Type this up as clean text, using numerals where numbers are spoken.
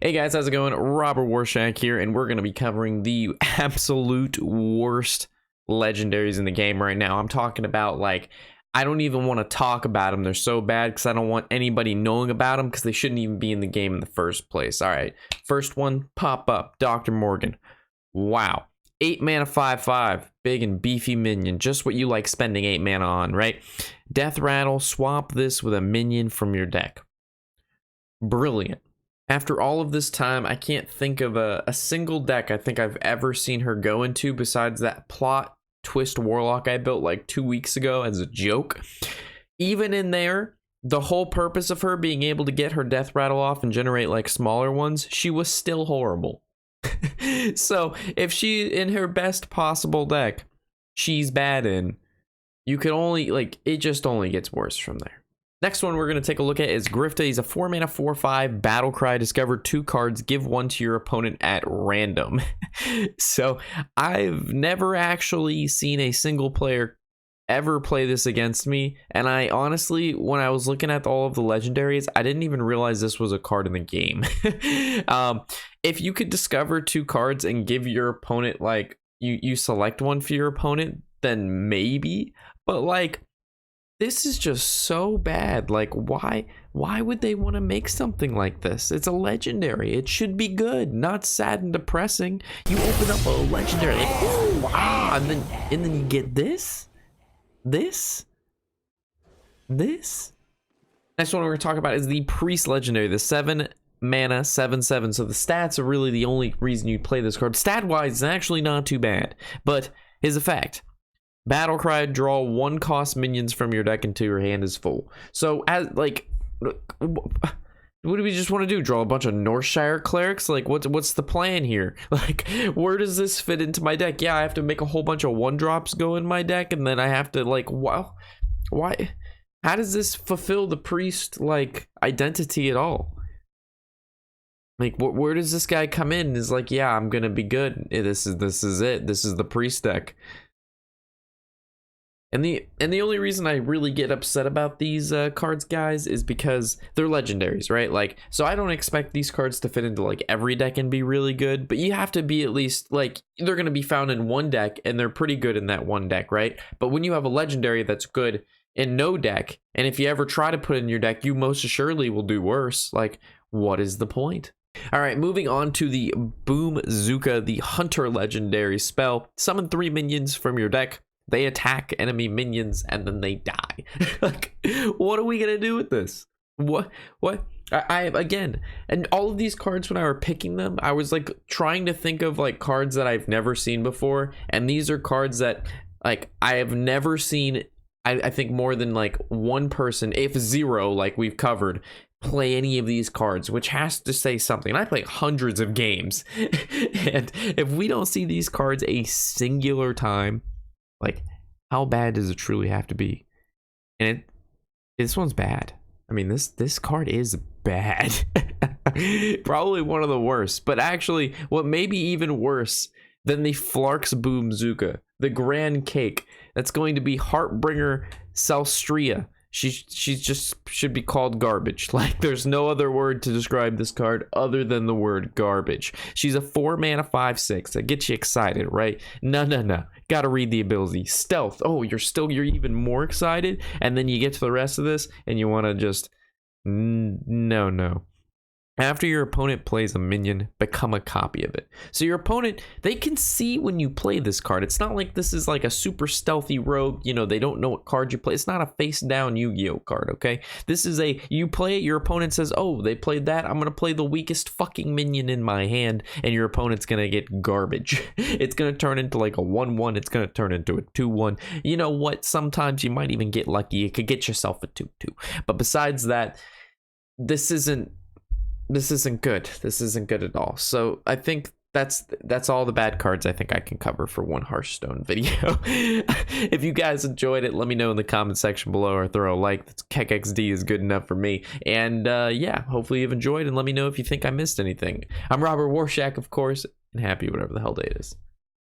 Hey guys, how's it going? Robert Warshak here, and we're going to be covering the absolute worst legendaries in the game right now. I'm talking about, like, I don't even want to talk about them. They're so bad because I don't want anybody knowing about them because they shouldn't even be in the game in the first place. All right, first one, pop up, Dr. Morgan. Wow. 8 mana 5/5, big and beefy minion, just what you like spending 8 mana on, right? Death Rattle, swap this with a minion from your deck. Brilliant. After all of this time, I can't think of a single deck I think I've ever seen her go into besides that plot twist warlock I built like 2 weeks ago as a joke. Even in there, the whole purpose of her being able to get her death rattle off and generate like smaller ones, she was still horrible. So if she in her best possible deck, she's bad in, you could only, like, it just only gets worse from there. Next one we're going to take a look at is Griff. He's a 4 mana 4/5 battle cry. Discover 2 cards, give 1 to your opponent at random. So I've never actually seen a single player ever play this against me, and I honestly, when I was looking at all of the legendaries, I didn't even realize this was a card in the game. If you could discover 2 cards and give your opponent, like, you select one for your opponent, then maybe, but like, this is just so bad. Like, why would they want to make something like this? It's a legendary. It should be good, not sad and depressing. You open up a legendary, like, ooh, ah, and then you get this. Next one we're going to talk about is the Priest legendary, the 7 mana 7/7. So the stats are really the only reason you play this card. Stat wise, it's actually not too bad, but his effect: battle cry, draw 1 cost minions from your deck until your hand is full. So, as like, what do we just want to do? Draw a bunch of Northshire clerics? Like, what's the plan here? Like, where does this fit into my deck? Yeah, I have to make a whole bunch of 1-drops go in my deck, and then I have to, like, wow, why? How does this fulfill the priest, like, identity at all? Like, where does this guy come in? Is like, yeah, I'm gonna be good. This is it. This is the priest deck. And the only reason I really get upset about these cards, guys, is because they're legendaries, right? Like, so I don't expect these cards to fit into like every deck and be really good, but you have to be at least, like, they're going to be found in one deck and they're pretty good in that one deck, right? But when you have a legendary that's good in no deck, and if you ever try to put it in your deck, you most assuredly will do worse. Like, what is the point? All right, moving on to the Boom Zuka, the Hunter legendary spell. Summon 3 minions from your deck. They attack enemy minions and then they die. Like, what are we gonna do with this? What? I again, and all of these cards, when I were picking them, I was like trying to think of like cards that I've never seen before, and these are cards that, like, I have never seen. I think more than like one person, if 0, like we've covered, play any of these cards, which has to say something. And I play hundreds of games, and if we don't see these cards a singular time, like, how bad does it truly have to be? And this one's bad. I mean, this card is bad. Probably one of the worst. But actually, what may be even worse than the Flark's Boom Zuka, the Grand Cake, that's going to be Heartbringer Salstria. She just should be called garbage. Like, there's no other word to describe this card other than the word garbage. She's a 4 mana 5/6. That gets you excited, right? No. Gotta read the ability. Stealth. Oh, you're even more excited. And then you get to the rest of this and you want to just no. After your opponent plays a minion, become a copy of it. So your opponent, they can see when you play this card. It's not like this is like a super stealthy rogue, you know, they don't know what card you play. It's not a face down Yu-Gi-Oh card, okay? This is you play it, your opponent says, oh, they played that, I'm gonna play the weakest fucking minion in my hand, and your opponent's gonna get garbage. It's gonna turn into like a 1/1, it's gonna turn into a 2/1. You know what? Sometimes you might even get lucky. You could get yourself a 2/2. But besides that, this isn't good. This isn't good at all. So I think that's all the bad cards I think I can cover for one Hearthstone video. If you guys enjoyed it, let me know in the comment section below, or throw a like. That's KekXD is good enough for me. And yeah, hopefully you've enjoyed, and let me know if you think I missed anything. I'm Robert Warshak, of course, and happy whatever the hell day it is.